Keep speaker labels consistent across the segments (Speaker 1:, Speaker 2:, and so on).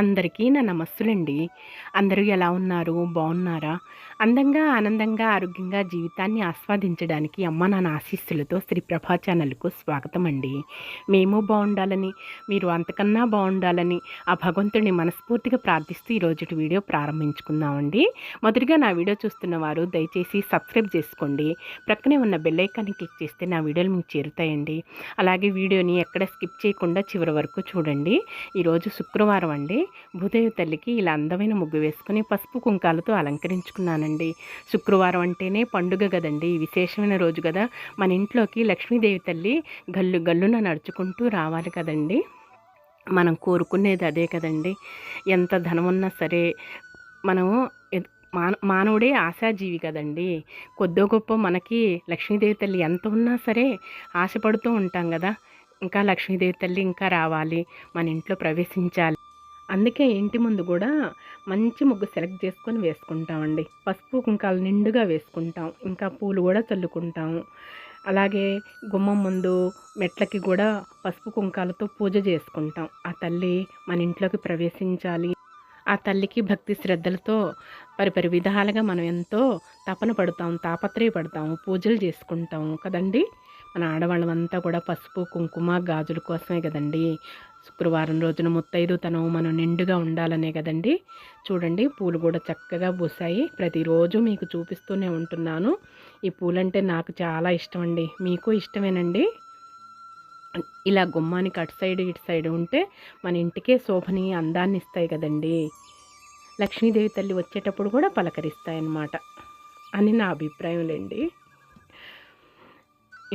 Speaker 1: అందరికీ నా నమస్సులండి. అందరూ ఎలా ఉన్నారు? బావున్నారా? అందంగా, ఆనందంగా, ఆరోగ్యంగా జీవితాన్ని ఆస్వాదించడానికి అమ్మ నాన్న ఆశీస్సులతో శ్రీ ప్రభా ఛానల్‌కు స్వాగతమండి. మేము బావుండాలని, మీరు అంతకన్నా బావుండాలని ఆ భగవంతుడిని మనస్ఫూర్తిగా ప్రార్థిస్తూ ఈరోజుటి వీడియో ప్రారంభించుకుందామండి. మొదటిగా నా వీడియో చూస్తున్న వారు దయచేసి సబ్స్క్రైబ్ చేసుకోండి. ప్రక్కనే ఉన్న బెల్ ఐకాన్‌ని క్లిక్ చేస్తే నా వీడియోలు మీకు చేరుతాయండి. అలాగే వీడియోని ఎక్కడ స్కిప్ చేయకుండా చివరి వరకు చూడండి. ఈరోజు శుక్రవారం అండి. భూదేవి తల్లికి ఇలా అందమైన ముగ్గు వేసుకొని పసుపు కుంకాలతో అలంకరించుకున్నానండి. శుక్రవారం అంటేనే పండుగ కదండి, విశేషమైన రోజు కదా. మన ఇంట్లోకి లక్ష్మీదేవి తల్లి గల్లు గల్లున నడుచుకుంటూ రావాలి కదండి. మనం కోరుకునేది అదే కదండి. ఎంత ధనమున్నా సరే మనము మానవుడే ఆశాజీవి కదండి. కొద్దో గొప్ప మనకి లక్ష్మీదేవి తల్లి ఎంత ఉన్నా సరే ఆశపడుతూ ఉంటాం కదా. ఇంకా లక్ష్మీదేవి తల్లి ఇంకా రావాలి, మన ఇంట్లో ప్రవేశించాలి. అందుకే ఇంటి ముందు కూడా మంచి ముగ్గు సెలెక్ట్ చేసుకొని వేసుకుంటామండి. పసుపు కుంకాలు నిండుగా వేసుకుంటాం. ఇంకా పూలు కూడా చల్లుకుంటాము. అలాగే గుమ్మం ముందు మెట్లకి కూడా పసుపు కుంకాలతో పూజ చేసుకుంటాం. ఆ తల్లి మన ఇంట్లోకి ప్రవేశించాలి. ఆ తల్లికి భక్తి శ్రద్ధలతో పరిపరి విధాలుగా మనం ఎంతో తపన పడతాం, తాపత్రయపడతాము, పూజలు చేసుకుంటాము కదండి. మన ఆడవాళ్ళమంతా కూడా పసుపు కుంకుమ గాజుల కోసమే కదండి. శుక్రవారం రోజున ముత్తైదుతనం మనం నిండుగా ఉండాలనే కదండి. చూడండి, పూలు కూడా చక్కగా పూసాయి. ప్రతిరోజు మీకు చూపిస్తూనే ఉంటున్నాను. ఈ పూలంటే నాకు చాలా ఇష్టం అండి. మీకు ఇష్టమేనండి. ఇలా గుమ్మానికి అటు సైడ్ ఇటు సైడ్ ఉంటే మన ఇంటికే శోభని అందాన్ని ఇస్తాయి కదండి. లక్ష్మీదేవి తల్లి వచ్చేటప్పుడు కూడా పలకరిస్తాయన్నమాట అని నా అభిప్రాయం లేండి.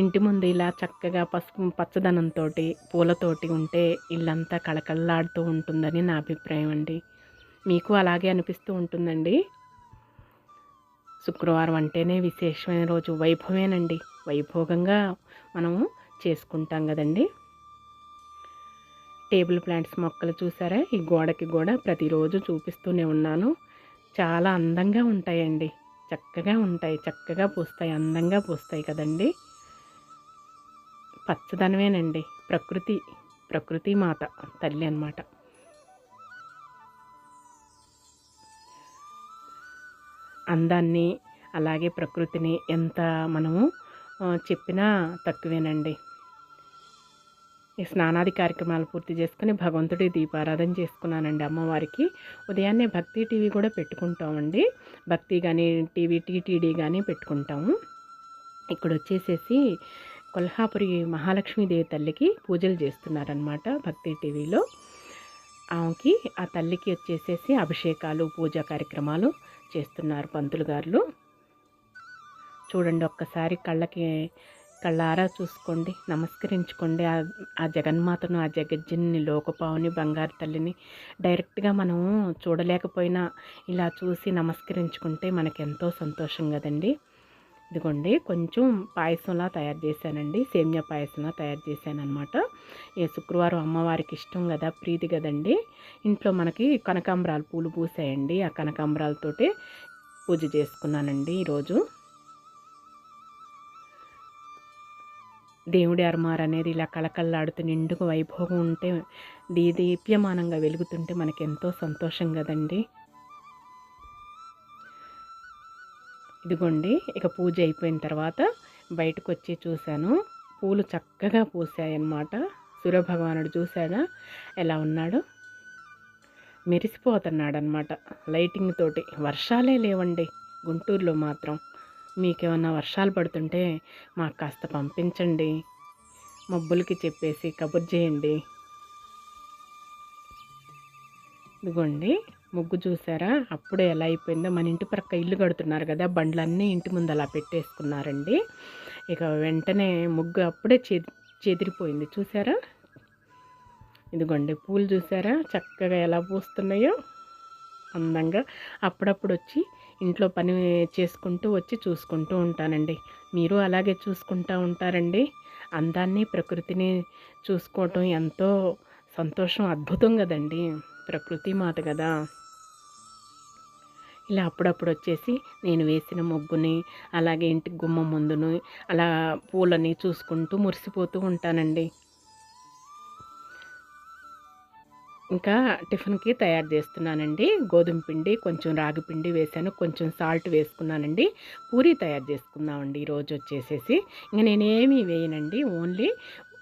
Speaker 1: ఇంటి ముందు ఇలా చక్కగా పసుపు పచ్చదనంతో పూలతోటి ఉంటే ఇల్లంతా కళకళలాడుతూ ఉంటుందని నా అభిప్రాయం అండి. మీకు అలాగే అనిపిస్తూ ఉంటుందండి. శుక్రవారం అంటేనే విశేషమైన రోజు, వైభవేనండి. వైభోగంగా మనము చేసుకుంటాం కదండి. టేబుల్ ప్లాంట్స్ మొక్కలు చూసారా, ఈ గోడకి కూడా ప్రతిరోజు చూపిస్తూనే ఉన్నాను. చాలా అందంగా ఉంటాయండి, చక్కగా ఉంటాయి, చక్కగా పూస్తాయి, అందంగా పూస్తాయి కదండి. పచ్చదనమేనండి, ప్రకృతి మాత తల్లి అన్నమాట. అందాన్ని అలాగే ప్రకృతిని ఎంత మనము చెప్పినా తక్కువేనండి. ఈ స్నానాది కార్యక్రమాలు పూర్తి చేసుకుని భగవంతుడి దీపారాధన చేసుకున్నానండి అమ్మవారికి. ఉదయాన్నే భక్తి టీవీ కూడా పెట్టుకుంటామండి. భక్తి కానీ టీవీ టీటీడీ కానీ పెట్టుకుంటాము. ఇక్కడ వచ్చేసేసి కొల్హాపురి మహాలక్ష్మీదేవి తల్లికి పూజలు చేస్తున్నారనమాట భక్తి టీవీలో. ఆమెకి, ఆ తల్లికి వచ్చేసేసి అభిషేకాలు పూజా కార్యక్రమాలు చేస్తున్నారు పంతులు గారు. చూడండి, ఒక్కసారి కళ్ళారా చూసుకోండి, నమస్కరించుకోండి. ఆ జగన్మాతను, ఆ జగజ్జన్ని, లోకపావుని, బంగారు తల్లిని డైరెక్ట్గా మనము చూడలేకపోయినా ఇలా చూసి నమస్కరించుకుంటే మనకెంతో సంతోషం కదండి. ఇదిగోండి, కొంచెం పాయసంలా తయారు చేశానండి, సేమియా పాయసంలా తయారు చేశాను అనమాట. ఈ శుక్రవారం అమ్మవారికి ఇష్టం కదా, ప్రీతి కదండి. ఇంట్లో మనకి కనకాంబరాలు పూలు పూసాయండి. ఆ కనకాంబరాలతోటి పూజ చేసుకున్నానండి ఈరోజు. దేవుడి అర్మార్ అనేది ఇలా కళకళలాడుతూ నిండుగా వైభోగం ఉంటే, దీప్యమానంగా వెలుగుతుంటే మనకెంతో సంతోషం కదండి. ఇదిగోండి, ఇక పూజ అయిపోయిన తర్వాత బయటకు వచ్చి చూశాను, పూలు చక్కగా పూసాయన్నమాట. సూర్యభగవానుడు చూశాడా ఎలా ఉన్నాడు, మెరిసిపోతున్నాడనమాట లైటింగ్ తోటి. వర్షాలే లేవండి గుంటూరులో మాత్రం. మీకేమన్నా వర్షాలు పడుతుంటే మాకు కాస్త పంపించండి, మబ్బులకి చెప్పేసి కబుర్ చేయండి. ఇదిగోండి, ముగ్గు చూసారా అప్పుడే ఎలా అయిపోయిందో. మన ఇంటి పక్క ఇల్లు కడుతున్నారు కదా, బండ్లన్నీ ఇంటి ముందు అలా పెట్టేసుకున్నారండి. ఇక వెంటనే ముగ్గు అప్పుడే చెదిరిపోయింది చూసారా. ఇదిగోండి, పూలు చూసారా చక్కగా ఎలా పూస్తున్నాయో అందంగా. అప్పుడప్పుడు వచ్చి ఇంట్లో పని చేసుకుంటూ వచ్చి చూసుకుంటూ ఉంటానండి. మీరు అలాగే చూసుకుంటూ ఉంటారండి. అందాన్ని, ప్రకృతిని చూసుకోవటం ఎంతో సంతోషం, అద్భుతం కదండి. ప్రకృతి మాత కదా. ఇలా అప్పుడప్పుడు వచ్చేసి నేను వేసిన ముగ్గుని, అలాగే ఇంటి గుమ్మం ముందును అలా పూలని చూసుకుంటూ మురిసిపోతూ ఉంటానండి. ఇంకా టిఫిన్‌కి తయారు చేస్తున్నానండి. గోధుమ పిండి, కొంచెం రాగి పిండి వేశాను. కొంచెం సాల్ట్ వేసుకున్నానండి. పూరి తయారు చేసుకుందామండి ఈరోజొచ్చేసేసి. ఇంక నేనేమి వేయనండి. ఓన్లీ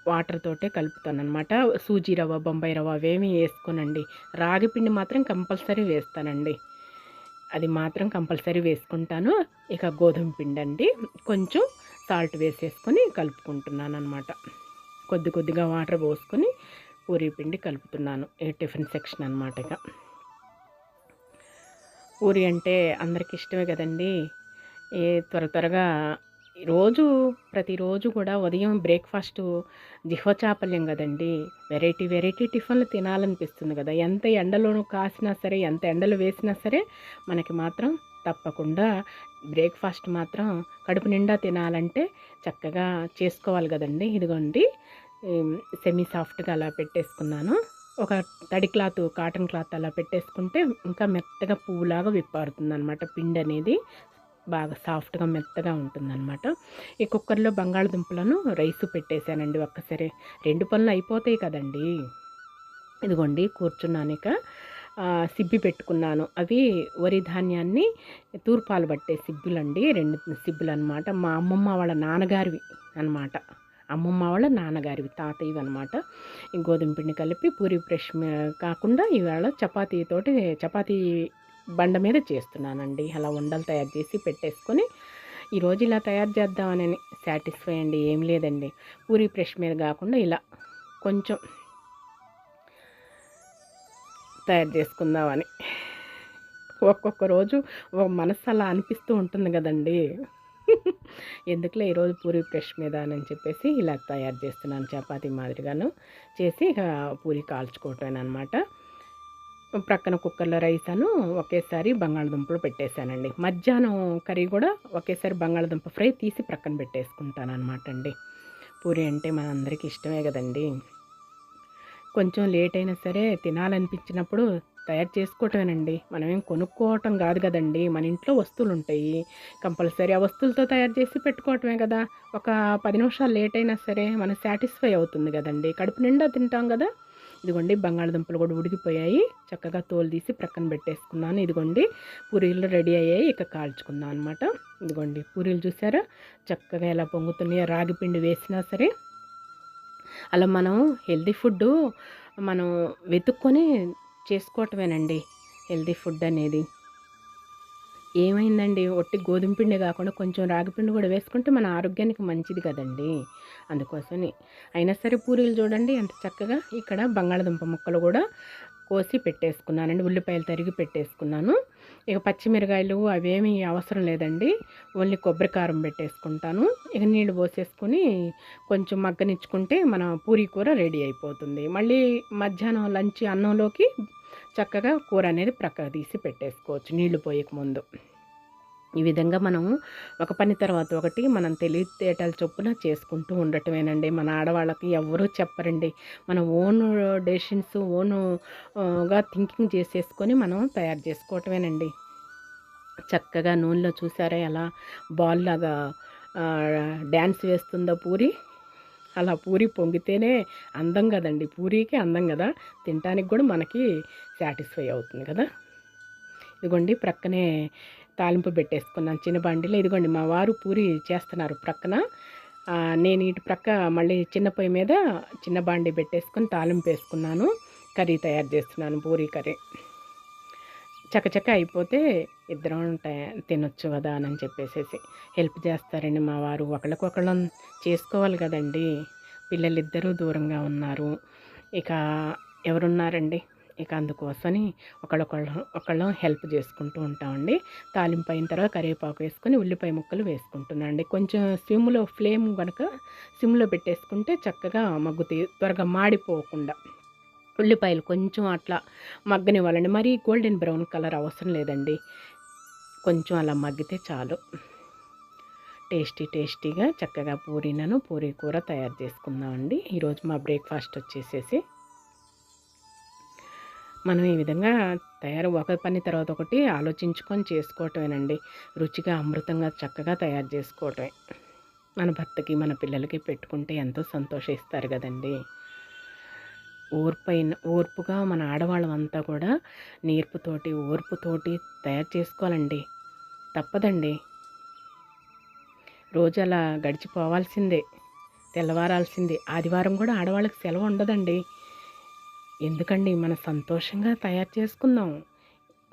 Speaker 1: వాటర్ తోటే కలుపుతాననమాట. సూజీ రవ్వ, బొంబాయి రవ్వ అవేమీ ఏసుకోనండి. రాగి పిండి మాత్రం కంపల్సరీ వేస్తానండి. అది మాత్రం కంపల్సరీ వేసుకుంటాను. ఇక గోధుమ పిండండి. కొంచెం సాల్ట్ వేసేసుకొని కలుపుకుంటున్నాననమాట. కొద్ది కొద్దిగా వాటర్ పోసుకొని పూరీ పిండి కలుపుతున్నాను. ఈ టిఫిన్ సెక్షన్ అనమాట ఇక. పూరి అంటే అందరికి ఇష్టమే కదండీ! త్వరగా రోజు ప్రతిరోజు కూడా ఉదయం బ్రేక్‌ఫాస్టు జిహ్వ చాపల్యం కదండీ! వెరైటీ వెరైటీ టిఫిన్‌లు తినాలనిపిస్తుంది కదా! ఎంత ఎండలోను కాసినా సరే, ఎంత ఎండలు వేసినా సరే మనకి మాత్రం తప్పకుండా బ్రేక్‌ఫాస్ట్ మాత్రం కడుపు నిండా తినాలంటే చక్కగా చేసుకోవాలి కదండీ! ఇదిగోండి సెమీ సాఫ్ట్‌గా అలా పెట్టేసుకున్నాను. ఒక తడి క్లాత్, కాటన్ క్లాత్ అలా పెట్టేసుకుంటే ఇంకా మెత్తగా పువ్వులాగా విప్పారుతుందనమాట పిండనేది. బాగా సాఫ్ట్‌గా మెత్తగా ఉంటుందనమాట. ఈ కుక్కర్‌లో బంగాళదుంపలను రైసు పెట్టేశానండి ఒక్కసారే. 2 పనులు అయిపోతాయి కదండీ! ఇదిగోండి కూర్చున్నానిక. సిబ్బి పెట్టుకున్నాను. అవి వరి ధాన్యాన్ని తూర్పాలు పట్టే సిబ్బులండి. 2 సిబ్బులనమాట. మా అమ్మమ్మ వాళ్ళ నాన్నగారివి అనమాట. అమ్మమ్మ వాళ్ళ నాన్నగారివి, తాతయ్యవనమాట. ఈ గోధుమ పిండి కలిపి పూరి బ్రష్ కాకుండా ఇవాళ చపాతీ బండ మీద చేస్తున్నానండి. అలా ఉండలు తయారు చేసి పెట్టేసుకొని ఈరోజు ఇలా తయారు చేద్దామని సాటిస్ఫై అండి. ఏం లేదండి. పూరి బ్రష్ మీద కాకుండా ఇలా కొంచెం తయారు చేసుకుందామని. ఒక్కొక్క రోజు మనసు అలా అనిపిస్తూ ఉంటుంది కదండీ! ఎందుకులే ఈరోజు పూరి బ్రష్ మీద అని చెప్పేసి ఇలా తయారు చేస్తున్నాను. చపాతీ మాదిరిగాను చేసి ఇక పూరి కాల్చుకోవటమేనమాట. ప్రక్కన కుక్కర్‌లో రైసాను ఒకేసారి బంగాళదుంపలు పెట్టేశానండి. మధ్యాహ్నం కర్రీ కూడా ఒకేసారి బంగాళదుంప ఫ్రై తీసి ప్రక్కన పెట్టేసుకుంటాననమాట అండి. పూరి అంటే మనందరికీ ఇష్టమే కదండీ! కొంచెం లేట్ అయినా సరే తినాలనిపించినప్పుడు తయారు చేసుకోవటమేనండి. మనమేం కొనుక్కోవటం కాదు కదండీ! మన ఇంట్లో వస్తువులుంటాయి. కంపల్సరీ ఆ వస్తువులతో తయారు చేసి పెట్టుకోవటమే కదా! ఒక 10 నిమిషాలు లేట్ అయినా సరే మనం సాటిస్ఫై అవుతుంది కదండీ! కడుపు నిండా తింటాం కదా! ఇదిగోండి బంగాళదుంపలు కూడా ఉడికిపోయాయి. చక్కగా తోలు తీసి ప్రక్కన పెట్టేసుకున్నాను. ఇదిగోండి పూరీలు రెడీ అయ్యాయి. ఇక కాల్చుకుందాం అనమాట. ఇదిగోండి పూరీలు చూసారా? చక్కగా ఎలా పొంగుతున్నాయో. రాగి పిండి వేసినా సరే అలా మనం హెల్తీ ఫుడ్డు మనం వెతుక్కొని చేసుకోవటమేనండి హెల్తీ ఫుడ్ అనేది. ఏమైందండి ఒట్టి గోధుమ పిండే కాకుండా కొంచెం రాగి పిండి కూడా వేసుకుంటే మన ఆరోగ్యానికి మంచిది కదండీ! అందుకోసమని. అయినా సరే పూరీలు చూడండి ఎంత చక్కగా ఇక్కడ బంగాళదుంప ముక్కలు కూడా కోసి పెట్టేసుకున్నానండి. ఉల్లిపాయలు తరిగి పెట్టేసుకున్నాను. ఇక పచ్చిమిరకాయలు అవేమీ అవసరం లేదండి. ఓన్లీ కొబ్బరి కారం పెట్టేసుకుంటాను. ఇక నీళ్లు పోసేసుకొని కొంచెం మగ్గనిచ్చుకుంటే మన పూరీ కూర రెడీ అయిపోతుంది. మళ్ళీ మధ్యాహ్నం లంచ్ అన్నంలోకి చక్కగా కూర అనేది ప్రక్కకు తీసి పెట్టేసుకోవచ్చు నీళ్లు పోయకముందు. ఈ విధంగా మనం ఒక పని తర్వాత ఒకటి మనం తెలివితేటల చొప్పున చేసుకుంటూ ఉండటమేనండి. మన ఆడవాళ్ళకి ఎవ్వరూ చెప్పరండి. మన ఓన్ డెసిషన్స్ గా థింకింగ్ చేసేసుకొని మనం తయారు చేసుకోవటమేనండి. చక్కగా నూనెలో చూసారా ఎలా బాల్లాగా డ్యాన్స్ వేస్తుందో పూరి. అలా పూరి పొంగితేనే అందం కదండి. పూరీకి అందం కదా, తినటానికి కూడా మనకి సాటిస్ఫై అవుతుంది కదా. ఇదిగోండి ప్రక్కనే తాలింపు పెట్టేసుకున్నాను చిన్న బండిలో. ఇదిగోండి మా వారు పూరి చేస్తున్నారు ప్రక్కన. నేను ఇటు ప్రక్క మళ్ళీ చిన్న పొయ్యి మీద చిన్న బాండి పెట్టేసుకొని తాలింపు వేసుకున్నాను. కర్రీ తయారు చేస్తున్నాను, పూరీ కర్రీ. చకచక అయిపోతే ఇద్దరం తినొచ్చు కదా అని చెప్పేసేసి హెల్ప్ చేస్తారండి మా వారు. ఒకళ్ళకొకళ్ళం చేసుకోవాలి కదండీ! పిల్లలిద్దరూ దూరంగా ఉన్నారు. ఇక ఎవరున్నారండి? ఇక అందుకోసమని ఒకళ్ళం హెల్ప్ చేసుకుంటూ ఉంటామండి. తాలింపు అయిన తర్వాత కరివేపాకు వేసుకొని ఉల్లిపాయ ముక్కలు వేసుకుంటున్నాను అండి. కొంచెం ఫ్లేమ్ కనుక సిమ్లో పెట్టేసుకుంటే చక్కగా మగ్గుతాయి, త్వరగా మాడిపోకుండా. ఉల్లిపాయలు కొంచెం అట్లా మగ్గనివ్వాలండి. మరీ గోల్డెన్ బ్రౌన్ కలర్ అవసరం లేదండి. కొంచెం అలా మగ్గితే చాలు. టేస్టీగా చక్కగా పూరీ కూర తయారు చేసుకుందామండి. ఈరోజు మా బ్రేక్ఫాస్ట్ వచ్చేసేసి మనం ఈ విధంగా ఒక పని తర్వాత ఒకటి ఆలోచించుకొని చేసుకోవటమేనండి. రుచిగా అమృతంగా చక్కగా తయారు చేసుకోవటమే. మన భర్తకి మన పిల్లలకి పెట్టుకుంటే ఎంతో సంతోషిస్తారు కదండీ! ఓర్పుగా మన ఆడవాళ్ళమంతా కూడా నేర్పుతోటి, ఓర్పుతోటి తయారు చేసుకోవాలండి. తప్పదండి. రోజు అలా గడిచిపోవాల్సిందే. తెల్లవారాల్సిందే. ఆదివారం కూడా ఆడవాళ్ళకి సెలవు ఉండదండి. ఎందుకండి మన సంతోషంగా తయారు చేసుకుందాం.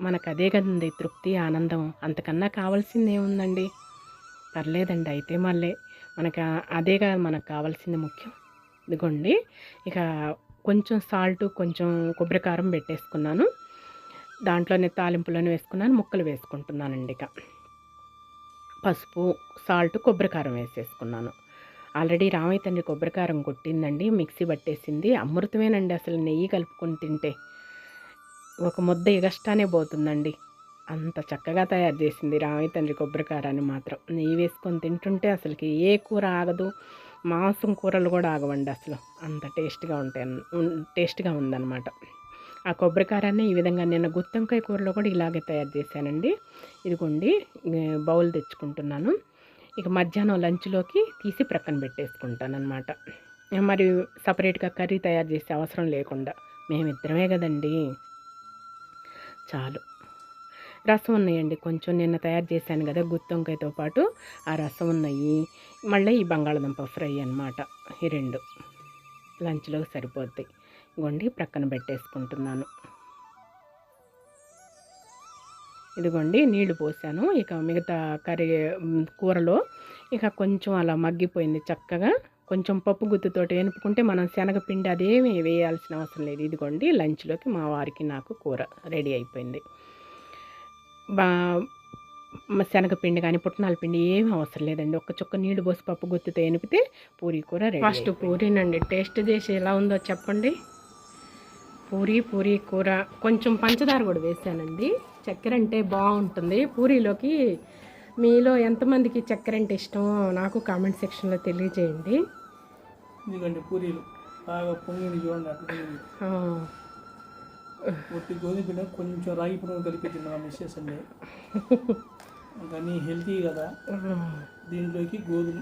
Speaker 1: మనకదే కదండి తృప్తి, ఆనందం. అంతకన్నా కావాల్సిందేముందండి? పర్లేదండి అయితే మళ్ళీ అదే కదా మనకు కావాల్సింది ముఖ్యం. ఇదిగోండి ఇక కొంచెం సాల్టు, కొంచెం కొబ్బరి కారం పెట్టేసుకున్నాను. దాంట్లోనే తాలింపులోనే వేసుకున్నాను. ముక్కలు వేసుకుంటున్నానండి ఇక. పసుపు, సాల్ట్, కొబ్బరి కారం వేసేసుకున్నాను. ఆల్రెడీ రామయ్య తండ్రి కొబ్బరి కారం కొట్టిందండి, మిక్సీ పట్టేసింది. అమృతమేనండి అసలు. నెయ్యి కలుపుకొని తింటే ఒక ముద్ద ఎగస్టానే పోతుందండి. అంత చక్కగా తయారు చేసింది రామయ్య తండ్రి కొబ్బరి కారాన్ని మాత్రం. నెయ్యి వేసుకొని తింటుంటే అసలుకి ఏ కూర ఆగదు. మాంసం కూరలు కూడా ఆగవండి అసలు. అంత టేస్ట్గా ఉందన్నమాట. ఆ కొబ్బరి కారాన్ని ఈ విధంగా నిన్న గుత్తొంకాయ కూరలో కూడా ఇలాగే తయారు చేశానండి. ఇదిగోండి బౌల్ తెచ్చుకుంటున్నాను. ఇక మధ్యాహ్నం లంచ్లోకి తీసి ప్రక్కన పెట్టేసుకుంటాను అనమాట. మరి సపరేట్గా కర్రీ తయారు చేసే అవసరం లేకుండా మేమిద్దరమే కదండి, చాలు. రసం ఉన్నాయండి కొంచెం, నిన్న తయారు చేశాను కదా గుత్తొంకాయతో పాటు ఆ రసం ఉన్నాయి. మళ్ళీ ఈ బంగాళదుంప ఫ్రై అనమాట. ఈ రెండు లంచ్లోకి సరిపోతాయి. ఇదిగోండి ప్రక్కన పెట్టేసుకుంటున్నాను. ఇదిగోండి నీళ్లు పోసాను. ఇక మిగతా కూరలో ఇక కొంచెం అలా మగ్గిపోయింది చక్కగా. కొంచెం పప్పు గుత్తుతోటి ఎనుపుకుంటే మనం శనగపిండి అదేమి వేయాల్సిన అవసరం లేదు. ఇదిగోండి లంచ్లోకి మా వారికి నాకు కూర రెడీ అయిపోయింది. శనగపిండి కానీ పుట్నాల పిండి ఏమీ అవసరం లేదండి. ఒక్క చుక్క నీళ్లు పోసి పప్పు గుత్తుతో ఎనిపితే పూరీ కూర రెడీ. ఫస్ట్ పూరీనండి టేస్ట్ చేసి ఎలా ఉందో చెప్పండి. పూరీ కూర కొంచెం పంచదార కూడా వేసానండి. చక్కెర అంటే బాగుంటుంది పూరీలోకి. మీలో ఎంతమందికి చక్కెర అంటే ఇష్టమో నాకు కామెంట్ సెక్షన్లో తెలియజేయండి.
Speaker 2: ఎందుకంటే పూరీలు బాగా పొంగింది చూడండి, అట్లా ఒట్టి గోధుమ పిండి కొంచెం రాగి పొంగు కలిపి తిన్నా మిస్సెస్ అండి. కానీ హెల్తీ కదా. దీంట్లోకి గోధుమ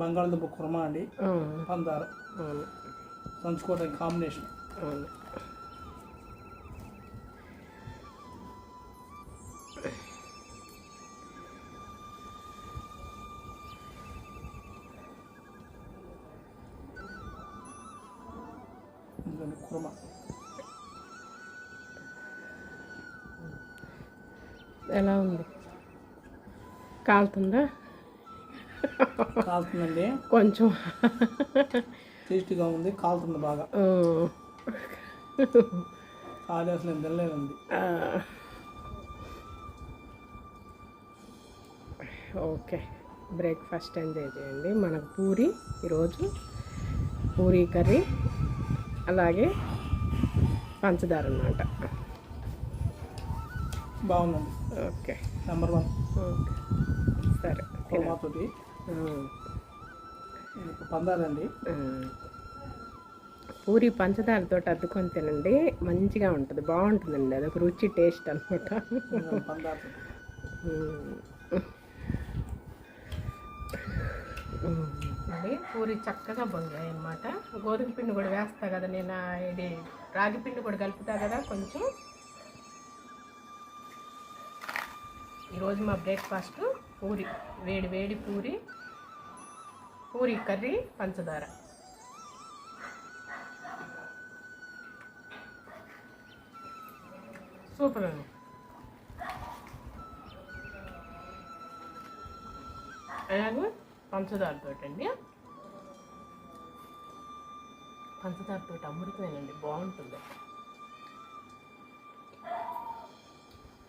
Speaker 2: బంగాళదుంప కుర్మా అండి, పందార దంచుకోవడానికి కాంబినేషన్. కుర్మా
Speaker 1: ఎలా ఉంది? కాలుతుందా?
Speaker 2: కాలుతుందండి,
Speaker 1: కొంచెం
Speaker 2: టేస్టీగా ఉంది. కాలుతుంది బాగా. కాలి అసలు నేను తినలేదండి.
Speaker 1: ఓకే, బ్రేక్ఫాస్ట్ ఎంజాయ్ చేయండి. మనకు పూరి, ఈరోజు పూరీ కర్రీ, అలాగే పంచదార అన్నమాట.
Speaker 2: బాగుందండి.
Speaker 1: Okay,
Speaker 2: number 1.
Speaker 1: ఓకే సరే.
Speaker 2: కుర్మాతోటి పందారండి.
Speaker 1: పూరి పంచదారతో అద్దుకొని తినండి, మంచిగా ఉంటుంది, బాగుంటుందండి. అదొక రుచి, టేస్ట్ అనమాట. అండి పూరి చక్కగా పొంగాయి అనమాట. గోధుమ పిండి కూడా వేస్తా కదా నేను, ఇది రాగి పిండి కూడా కలుపుతా కదా కొంచెం. ఈరోజు మా బ్రేక్ఫాస్ట్ పూరి, వేడి వేడి పూరి కర్రీ, పంచదార. సూపర్ అండి. అలాగే పంచదారతో అండి, పంచదారతో అమృతమేనండి, బాగుంటుంది.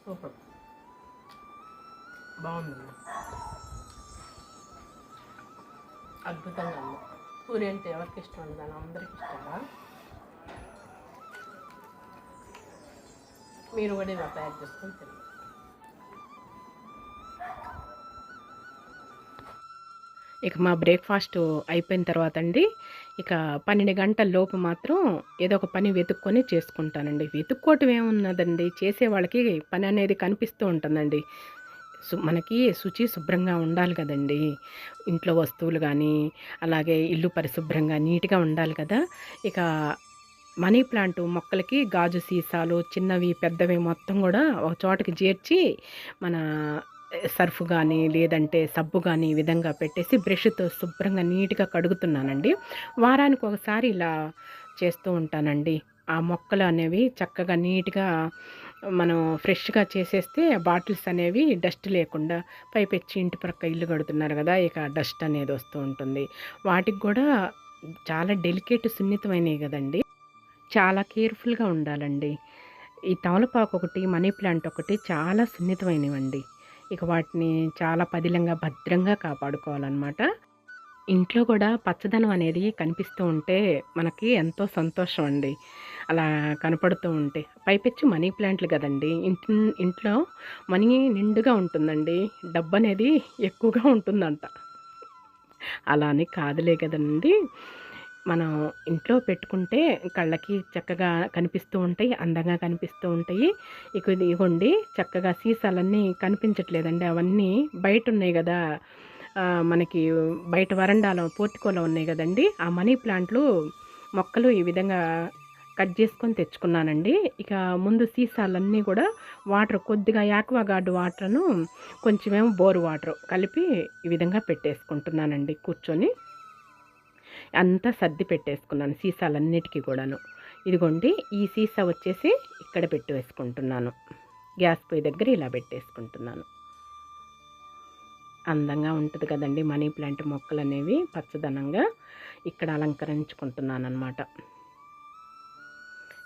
Speaker 1: సూపర్, బాగుందండి, అద్భుతంగా ఉంది. పూరి అంటే ఎవరికి ఇష్టం ఉండదు, అందరికి ఇష్టంగా. మీరు కూడా ఇలా తయారు చేసుకొని తినండి. ఇక మా బ్రేక్ఫాస్ట్ అయిపోయిన తర్వాత అండి, ఇక 12 గంటల లోపు మాత్రం ఏదో ఒక పని వెతుక్కొని చేసుకుంటానండి. వెతుక్కోవటం ఏమున్నదండి, చేసే వాళ్ళకి పని అనేది కనిపిస్తూ ఉంటుందండి. మనకి శుభ్రంగా ఉండాలి కదండి. ఇంట్లో వస్తువులు కానీ, అలాగే ఇల్లు పరిశుభ్రంగా నీట్గా ఉండాలి కదా. ఇక మనీ ప్లాంట్ మొక్కలకి గాజు సీసాలు చిన్నవి పెద్దవి మొత్తం కూడా ఒక చోటకి చేర్చి మన సర్ఫ్ కానీ లేదంటే సబ్బు కానీ ఈ విధంగా పెట్టేసి బ్రష్తో శుభ్రంగా నీట్గా కడుగుతున్నానండి. వారానికి ఒకసారి ఇలా చేస్తూ ఉంటానండి. ఆ మొక్కలు అనేవి చక్కగా నీట్గా మనం ఫ్రెష్గా చేసేస్తే బాటిల్స్ అనేవి డస్ట్ లేకుండా పైపెచ్చి ఇంటి ప్రక్క ఇల్లు కడుతున్నారు కదా, ఇక డస్ట్ అనేది వస్తూ ఉంటుంది. వాటికి కూడా చాలా డెలికేట్ సున్నితమైనవి కదండి, చాలా కేర్ఫుల్గా ఉండాలండి. ఈ తమలపాకు ఒకటి మనీ ప్లాంట్ ఒకటి చాలా సున్నితమైనవండి. ఇక వాటిని చాలా పదిలంగా భద్రంగా కాపాడుకోవాలన్నమాట. ఇంట్లో కూడా పచ్చదనం అనేది కనిపిస్తూ ఉంటే మనకి ఎంతో సంతోషం అండి, అలా కనపడుతూ ఉంటే. పైపెచ్చు మనీ ప్లాంట్లు కదండి, ఇంట్లో మనీ నిండుగా ఉంటుందండి, డబ్బు అనేది ఎక్కువగా ఉంటుందంట. అలా అని కాదులే కదండి, మనం ఇంట్లో పెట్టుకుంటే కళ్ళకి చక్కగా కనిపిస్తూ ఉంటాయి, అందంగా కనిపిస్తూ ఉంటాయి. ఇదిగోండి చక్కగా సీసాలన్నీ కనిపించట్లేదండి, అవన్నీ బయట ఉన్నాయి కదా, మనకి బయట వరండాలో పోర్టికోలో ఉన్నాయి కదండి, ఆ మనీ ప్లాంట్లు మొక్కలు ఈ విధంగా కట్ చేసుకొని తెచ్చుకున్నానండి. ఇక ముందు సీసాలన్నీ కూడా వాటర్ కొద్దిగా యాక్వాగార్డ్ వాటర్ను కొంచెమేమో బోరు వాటర్ కలిపి ఈ విధంగా పెట్టేసుకుంటున్నానండి. కూర్చొని అంతా సర్ది పెట్టేసుకున్నాను సీసాలన్నిటికీ కూడాను. ఇదిగోండి ఈ సీసా వచ్చేసి ఇక్కడ పెట్టి వేసుకుంటున్నాను, గ్యాస్ పొయ్యి దగ్గర ఇలా పెట్టేసుకుంటున్నాను. అందంగా ఉంటుంది కదండి మనీ ప్లాంట్ మొక్కలు అనేవి పచ్చదనంగా. ఇక్కడ అలంకరించుకుంటున్నాను అనమాట.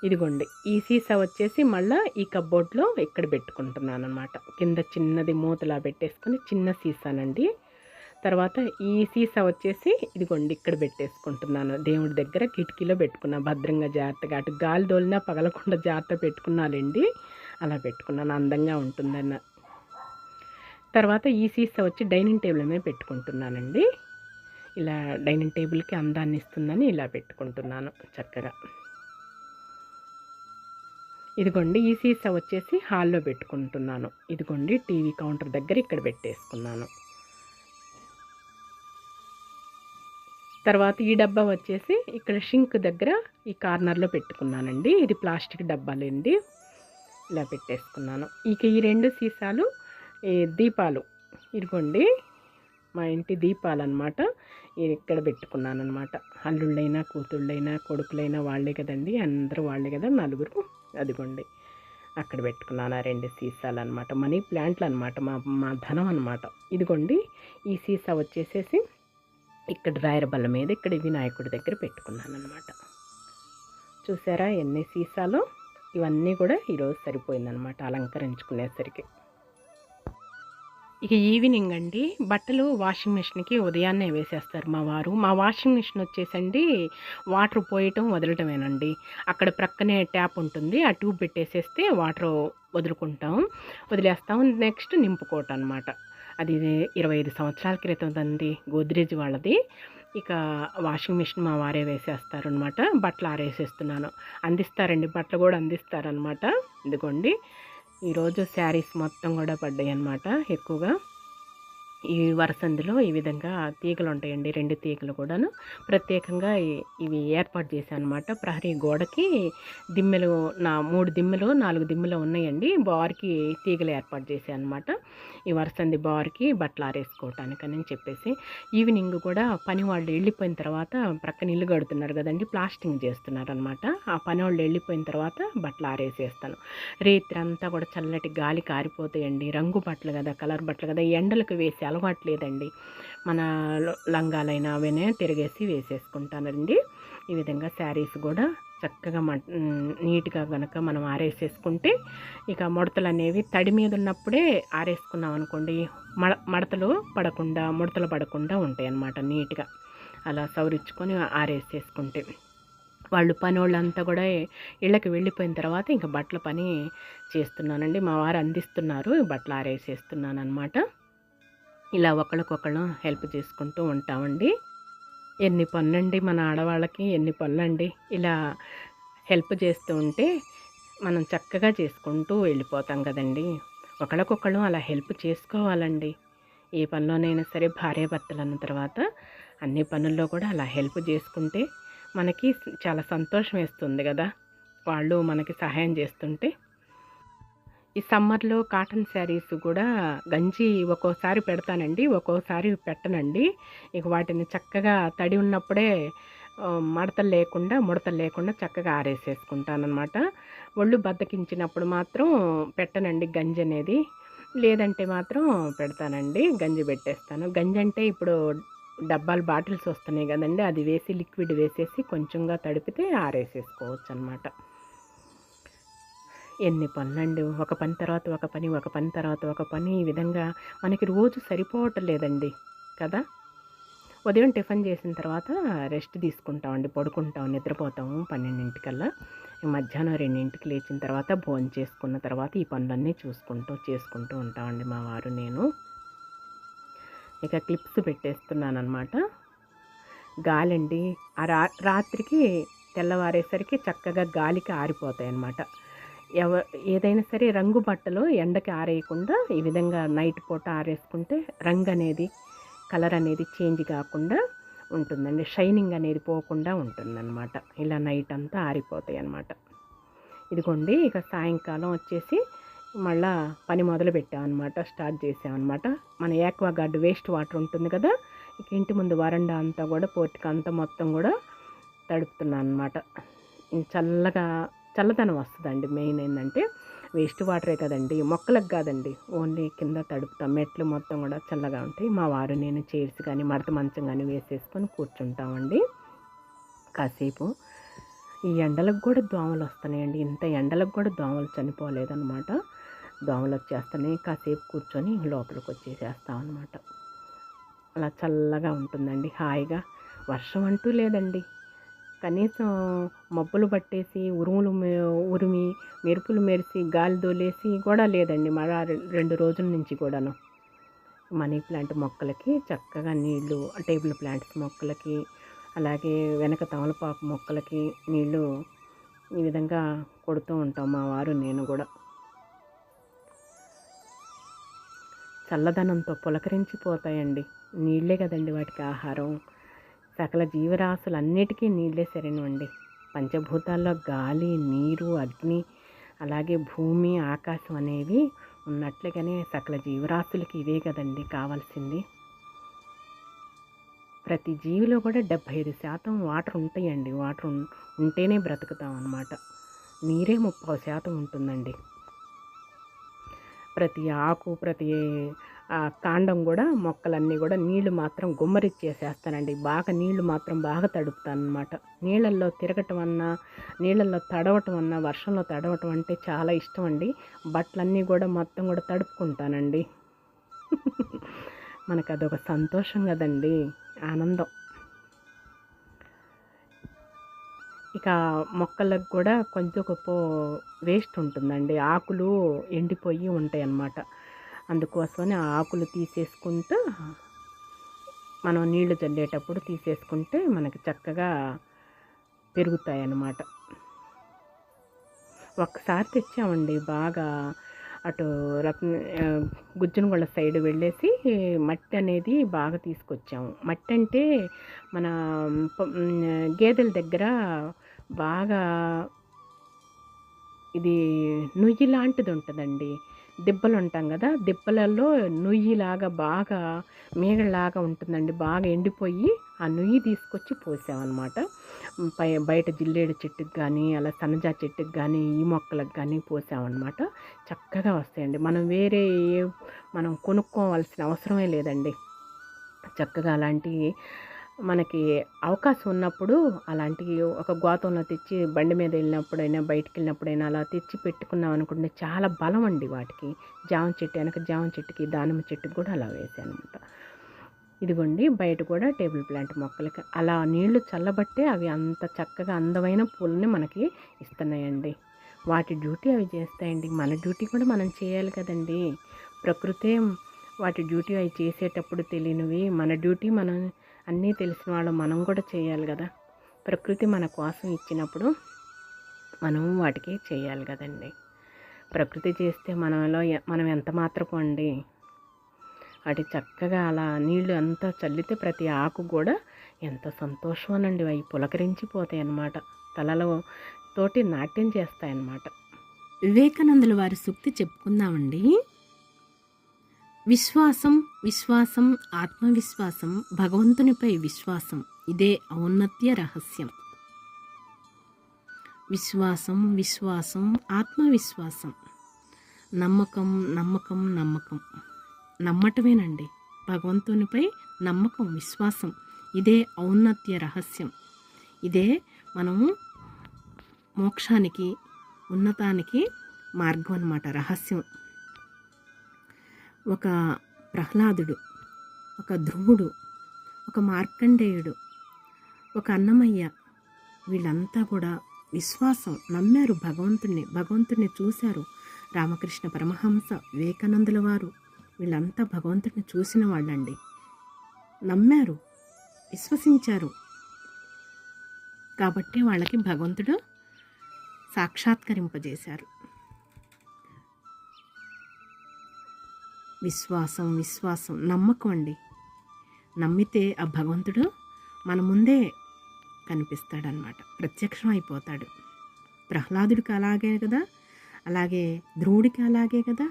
Speaker 1: ఇదిగోండి ఈ సీసా వచ్చేసి మళ్ళీ ఈ కబోర్డ్లో ఇక్కడ పెట్టుకుంటున్నాను అనమాట. కింద చిన్నది మూతలా పెట్టేసుకొని చిన్న సీసానండి. తర్వాత ఈ సీసా వచ్చేసి ఇదిగోండి ఇక్కడ పెట్టేసుకుంటున్నాను, దేవుడి దగ్గర కిటికీలో పెట్టుకున్నా భద్రంగా జాగ్రత్తగా, అటు గాలి దోలినా పగలకుండా జాగ్రత్త పెట్టుకున్నానండి. అలా పెట్టుకున్నాను, అందంగా ఉంటుందన్న. తర్వాత ఈ సీసా వచ్చి డైనింగ్ టేబుల్ మీద పెట్టుకుంటున్నానండి. ఇలా డైనింగ్ టేబుల్కి అందాన్ని ఇస్తుందని ఇలా పెట్టుకుంటున్నాను చక్కగా. ఇదిగోండి ఈ సీసా వచ్చేసి హాల్లో పెట్టుకుంటున్నాను. ఇదిగోండి టీవీ కౌంటర్ దగ్గర ఇక్కడ పెట్టేసుకున్నాను. తర్వాత ఈ డబ్బా వచ్చేసి ఇక్కడ షింక్ దగ్గర ఈ కార్నర్లో పెట్టుకున్నానండి. ఇది ప్లాస్టిక్ డబ్బాలేండి, ఇలా పెట్టేసుకున్నాను. ఇక ఈ 2 సీసాలు ఈ దీపాలు, ఇదిగోండి మా ఇంటి దీపాలు అనమాట, ఇక్కడ పెట్టుకున్నాను అనమాట. అల్లుళ్ళైనా కూతుళ్ళైనా కొడుకులైనా వాళ్ళే కదండి, అందరూ వాళ్ళే కదా, నలుగురు. అదిగోండి అక్కడ పెట్టుకున్నాను ఆ 2 సీసాలు అనమాట, మనీ ప్లాంట్లు అనమాట, మా ధనం అనమాట. ఇదిగోండి ఈ సీసా వచ్చేసేసి ఇక్కడ రాయర బల్ల మీద ఇక్కడ వినాయకుడి దగ్గర పెట్టుకున్నాను అనమాట. చూసారా ఎన్ని సీసాలు, ఇవన్నీ కూడా ఈరోజు సరిపోయిందనమాట అలంకరించుకునేసరికి. ఇక ఈవినింగ్ అండి బట్టలు వాషింగ్ మిషన్కి ఉదయాన్నే వేసేస్తారు మా వారు. మా వాషింగ్ మిషన్ వచ్చేసండి వాటర్ పోయటం వదలటమేనండి. అక్కడ ప్రక్కనే ట్యాప్ ఉంటుంది, ఆ ట్యూబ్ పెట్టేసేస్తే వాటర్ వదిలేస్తాం, నెక్స్ట్ నింపుకోవటం అనమాట. అది 25 సంవత్సరాల క్రితం దండి, గోద్రేజ్ వాళ్ళది. ఇక వాషింగ్ మిషన్ మా వారే వేసేస్తారు అనమాట. బట్టలు ఆరేసేస్తున్నాను, అందిస్తారండి బట్టలు కూడా అందిస్తారనమాట. ఇదిగోండి ఈరోజు శారీస్ మొత్తం కూడా పడ్డాయి అన్నమాట ఎక్కువగా. ఈ వరసందులో ఈ విధంగా తీగలు ఉంటాయండి, 2 తీగలు కూడాను ప్రత్యేకంగా ఇవి ఏర్పాటు చేశాను అనమాట. ప్రహరీ గోడకి దిమ్మెలు 3 దిమ్మెలు 4 దిమ్మెలు ఉన్నాయండి, బార్కి తీగలు ఏర్పాటు చేశాను అనమాట. ఈ వరసంది బార్కి బట్టలు ఆరేసుకోవటానికని చెప్పేసి. ఈవినింగ్ కూడా పని వాళ్ళు వెళ్ళిపోయిన తర్వాత, ప్రక్కన ఇల్లు కడుతున్నారు కదండి, ప్లాస్టింగ్ చేస్తున్నారు అనమాట. ఆ పని వాళ్ళు వెళ్ళిపోయిన తర్వాత బట్టలు ఆరేసేస్తాను. రేత్రి అంతా కూడా చల్లటి గాలి కారిపోతాయండి, రంగు బట్టలు కదా, కలర్ బట్టలు కదా, ఎండలకు వేసి అలవాటు లేదండి. మన లంగాలైనా అవనే తిరిగేసి వేసేసుకుంటానండి. ఈ విధంగా శారీస్ కూడా చక్కగా నీట్గా కనుక మనం ఆరేసేసుకుంటే, ఇక ముడతలు అనేవి తడి మీద ఉన్నప్పుడే ఆరేసుకున్నాం అనుకోండి, ముడతలు పడకుండా ఉంటాయి అన్నమాట. నీట్గా అలా సవరించుకొని ఆరేసేసుకుంటే, వాళ్ళు పని వాళ్ళంతా కూడా ఇళ్ళకి వెళ్ళిపోయిన తర్వాత ఇంకా బట్టల పని చేస్తున్నానండి. మా వారు అందిస్తున్నారు, బట్టలు ఆరేసేస్తున్నాను అనమాట. ఇలా ఒకళ్ళకొకళ్ళు హెల్ప్ చేసుకుంటూ ఉంటామండి. ఎన్ని పనులండి మన ఆడవాళ్ళకి, ఎన్ని పనులండి. ఇలా హెల్ప్ చేస్తూ ఉంటే మనం చక్కగా చేసుకుంటూ వెళ్ళిపోతాం కదండి. ఒకళ్ళకొకళ్ళు అలా హెల్ప్ చేసుకోవాలండి. ఏ పనిలోనైనా సరే భార్యాభర్తలు అన్న తర్వాత అన్ని పనుల్లో కూడా అలా హెల్ప్ చేసుకుంటే మనకి చాలా సంతోషం వేస్తుంది కదా వాళ్ళు మనకి సహాయం చేస్తుంటే. ఈ సమ్మర్లో కాటన్ శారీస్ కూడా గంజి ఒక్కోసారి పెడతానండి, ఒక్కోసారి పెట్టనండి. ఇక వాటిని చక్కగా తడి ఉన్నప్పుడే ముడతలు లేకుండా చక్కగా ఆరేసేసుకుంటానన్నమాట. ఒళ్ళు బద్దకించినప్పుడు మాత్రం పెట్టనండి గంజి అనేది, లేదంటే మాత్రం పెడతానండి, గంజి పెట్టేస్తాను. గంజి అంటే ఇప్పుడు డబ్బాలు బాటిల్స్ వస్తున్నాయి కదండి, అది వేసి లిక్విడ్ వేసేసి కొంచెంగా తడిపితే ఆరేసేసుకోవచ్చు అనమాట. ఎన్ని పనులండి, ఒక పని తర్వాత ఒక పని, ఒక పని తర్వాత ఒక పని, ఈ విధంగా మనకి రోజు సరిపోవటం లేదండి కదా. ఉదయం టిఫిన్ చేసిన తర్వాత రెస్ట్ తీసుకుంటామండి, పడుకుంటాం, నిద్రపోతాము 12 మధ్యాహ్నం 2 లేచిన తర్వాత భోజనం చేసుకున్న తర్వాత ఈ పనులన్నీ చేసుకుంటూ ఉంటామండి మా వారు నేను. ఇక క్లిప్స్ పెట్టేస్తున్నానమాట. గాలండి ఆ రాత్రికి తెల్లవారేసరికి చక్కగా గాలికి ఆరిపోతాయి అన్నమాట. ఏదైనా సరే రంగు బట్టలు ఎండకి ఆరేయకుండా ఈ విధంగా నైట్ పూట ఆరేసుకుంటే రంగు అనేది, కలర్ అనేది చేంజ్ కాకుండా ఉంటుందండి, షైనింగ్ అనేది పోకుండా ఉంటుందన్నమాట. ఇలా నైట్ అంతా ఆరిపోతాయి అన్నమాట. ఇదిగోండి ఇక సాయంకాలం వచ్చేసి మళ్ళా పని మొదలు పెట్టామన్నమాట, స్టార్ట్ చేసామన్నమాట. మన యాక్వాగార్డ్ వేస్ట్ వాటర్ ఉంటుంది కదా, ఇక ఇంటి ముందు వరండా అంతా కూడా పోర్టిక అంతా మొత్తం కూడా తడుపుతున్నాను అనమాట. చల్లదనం వస్తుందండి. మెయిన్ ఏంటంటే వేస్ట్ వాటరే కదండి, మొక్కలకు కాదండి, ఓన్లీ కింద తడుపుతాం. మెట్లు మొత్తం కూడా చల్లగా ఉంటాయి. మా వారు నేను చైర్స్ కానీ మడత మంచం కానీ వేసేసుకొని కూర్చుంటామండి కాసేపు. ఈ ఎండలకు కూడా దోమలు వస్తున్నాయండి, ఇంత ఎండలకు కూడా దోమలు చనిపోలేదన్నమాట. దోమలు వచ్చేస్తున్నాయి, కాసేపు కూర్చొని లోపలికి వచ్చేసేస్తాం అనమాట. అలా చల్లగా ఉంటుందండి, హాయిగా. వర్షం అంటూ లేదండి, కనీసం మబ్బులు పట్టేసి ఉరిమి మెరుపులు మెరిసి గాలి దోలేసి కూడా లేదండి మళ్ళా 2 రోజుల నుంచి కూడాను. మనీ ప్లాంట్ మొక్కలకి చక్కగా నీళ్ళు, టేబుల్ ప్లాంట్స్ మొక్కలకి, అలాగే వెనక తమలపాకు మొక్కలకి నీళ్ళు ఈ విధంగా కొడుతూ ఉంటాం మా వారు నేను కూడా. చల్లదనంతో పులకరించిపోతాయండి, నీళ్ళే కదండి వాటికి ఆహారం. సకల జీవరాశులన్నిటికీ నీళ్ళే సరైనవండి. పంచభూతాల్లో గాలి, నీరు, అగ్ని, అలాగే భూమి, ఆకాశం అనేవి ఉన్నట్లుగానే సకల జీవరాశులకి ఇవే కదండి కావాల్సింది. ప్రతి జీవిలో కూడా 75% వాటర్ ఉంటాయండి. వాటర్ ఉంటేనే బ్రతుకుతాం అన్నమాట. నీరే 30% ఉంటుందండి. ప్రతి ఆకు, ప్రతి కాండం కూడా, మొక్కలన్నీ కూడా నీళ్లు మాత్రం గుమ్మరిచ్చేసేస్తానండి. నీళ్లు మాత్రం బాగా తడుపుతాను అనమాట. నీళ్ళల్లో తిరగటం అన్నా, నీళ్ళల్లో తడవటం అన్నా, వర్షంలో తడవటం అంటే చాలా ఇష్టం అండి. బట్టలన్నీ కూడా మొత్తం కూడా తడుపుకుంటానండి. మనకు అదొక సంతోషం కదండి, ఆనందం. ఇక మొక్కలకు కూడా కొంచెం గొప్ప వేస్ట్ ఉంటుందండి, ఆకులు ఎండిపోయి ఉంటాయి అన్నమాట. అందుకోసమని ఆ ఆకులు తీసేసుకుంటూ మనం నీళ్లు చల్లేటప్పుడు తీసేసుకుంటే మనకి చక్కగా పెరుగుతాయి అన్నమాట. ఒక్కసారి తెచ్చామండి, బాగా అటు గుజ్జనగొండ సైడ్ వెళ్ళేసి మట్టి అనేది బాగా తీసుకొచ్చాము. మట్టి అంటే మన గేదెల దగ్గర బాగా ఇది నుయ్యి లాంటిది ఉంటుందండి, దిబ్బలు ఉంటాం కదా, దిబ్బలలో నుయ్యిలాగా బాగా మేగలాగా ఉంటుందండి, బాగా ఎండిపోయి ఆ నుయ్యి తీసుకొచ్చి పోసామన్నమాట. బయట జిల్లేడు చెట్టుకి కానీ, అలా సన్నజా చెట్టుకి కానీ, ఈ మొక్కలకు కానీ పోసామన్నమాట. చక్కగా వస్తాయండి. మనం కొనుక్కోవాల్సిన అవసరమే లేదండి. చక్కగా అలాంటివి మనకి అవకాశం ఉన్నప్పుడు అలాంటివి ఒక గోతంలో తెచ్చి బండి మీద వెళ్ళినప్పుడైనా, బయటికి వెళ్ళినప్పుడైనా అలా తెచ్చి పెట్టుకున్నాం అనుకుంటే చాలా బలం అండి వాటికి. జామ చెట్టుకి, దానిమ్మ చెట్టుకి కూడా అలా వేసాను అనమాట. ఇదిగోండి బయట కూడా టేబుల్ ప్లాంట్ మొక్కలకి అలా నీళ్లు చల్లబట్టే అవి అంత చక్కగా అందమైన పూలని మనకి ఇస్తున్నాయండి. వాటి డ్యూటీ అవి చేస్తాయండి, మన డ్యూటీ కూడా మనం చేయాలి కదండి. ప్రకృతే వాటి డ్యూటీ అవి చేసేటప్పుడు తెలియనివి, మన డ్యూటీ మనం అన్నీ తెలిసిన వాళ్ళు మనం కూడా చేయాలి కదా. ప్రకృతి మన కోసం ఇచ్చినప్పుడు మనం వాటికి చేయాలి కదండి. ప్రకృతి చేస్తే మనం ఎంత మాత్రపు అండి. వాటి చక్కగా అలా నీళ్లు అంతా చల్లితే ప్రతి ఆకు కూడా ఎంత సంతోషమోనండి, అవి పులకరించిపోతాయి అన్నమాట, తలలో తోటి నాట్యం చేస్తాయన్నమాట. వివేకానందుల వారి సూక్తి చెప్పుకుందామండి. విశ్వాసం విశ్వాసం ఆత్మవిశ్వాసం భగవంతునిపై విశ్వాసం, ఇదే ఔన్నత్య రహస్యం. విశ్వాసం విశ్వాసం ఆత్మవిశ్వాసం, నమ్మకం నమ్మకం నమ్మకం, నమ్మటమేనండి, భగవంతునిపై నమ్మకం విశ్వాసం, ఇదే ఔన్నత్య రహస్యం. ఇదే మనము మోక్షానికి ఉన్నతానికి మార్గం అన్నమాట, రహస్యం. ఒక ప్రహ్లాదుడు, ఒక ధ్రువుడు, ఒక మార్కండేయుడు, ఒక అన్నమయ్య, వీళ్ళంతా కూడా విశ్వాసం, నమ్మారు భగవంతుణ్ణి చూశారు. రామకృష్ణ పరమహంస, వివేకానందుల వారు, వీళ్ళంతా భగవంతుడిని చూసిన వాళ్ళండి. నమ్మారు, విశ్వసించారు, కాబట్టి వాళ్ళకి భగవంతుడు సాక్షాత్కరింపజేశారు. విశ్వాసం విశ్వాసం నమ్మకం అండి. నమ్మితే ఆ భగవంతుడు మన ముందే కనిపిస్తాడనమాట, ప్రత్యక్షం అయిపోతాడు. ప్రహ్లాదుడికి అలాగే కదా, అలాగే ధ్రువుడికి అలాగే కదా,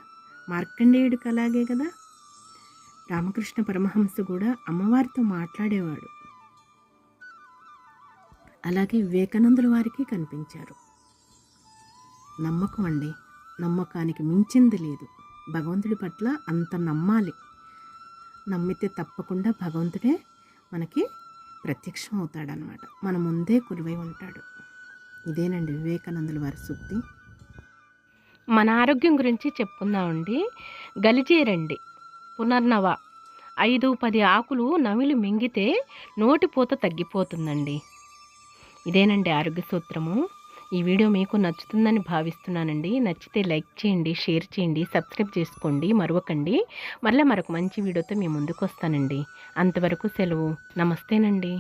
Speaker 1: మార్కండేయుడికి అలాగే కదా. రామకృష్ణ పరమహంస కూడా అమ్మవారితో మాట్లాడేవాడు, అలాగే వివేకానందుల వారికి కనిపించారు. నమ్మకం అండి, నమ్మకానికి మించింది లేదు. భగవంతుడి పట్ల అంత నమ్మాలి, నమ్మితే తప్పకుండా భగవంతుడే మనకి ప్రత్యక్షం అవుతాడనమాట, మన ముందే కొలువై ఉంటాడు. ఇదేనండి వివేకానందుల వారి సూక్తి. మన ఆరోగ్యం గురించి చెప్పుకుందామండి. గలిజేరండి పునర్నవ 5-10 ఆకులు నమిలి మింగితే నోటిపూత తగ్గిపోతుందండి. ఇదేనండి ఆరోగ్య సూత్రము. ఈ వీడియో మీకు నచ్చుతుందని భావిస్తున్నానండి. నచ్చితే లైక్ చేయండి, షేర్ చేయండి, సబ్స్క్రైబ్ చేసుకోండి, మరవకండి. మరొక మంచి వీడియోతో మీ ముందుకు వస్తానండి. అంతవరకు సెలవు. నమస్తేనండి.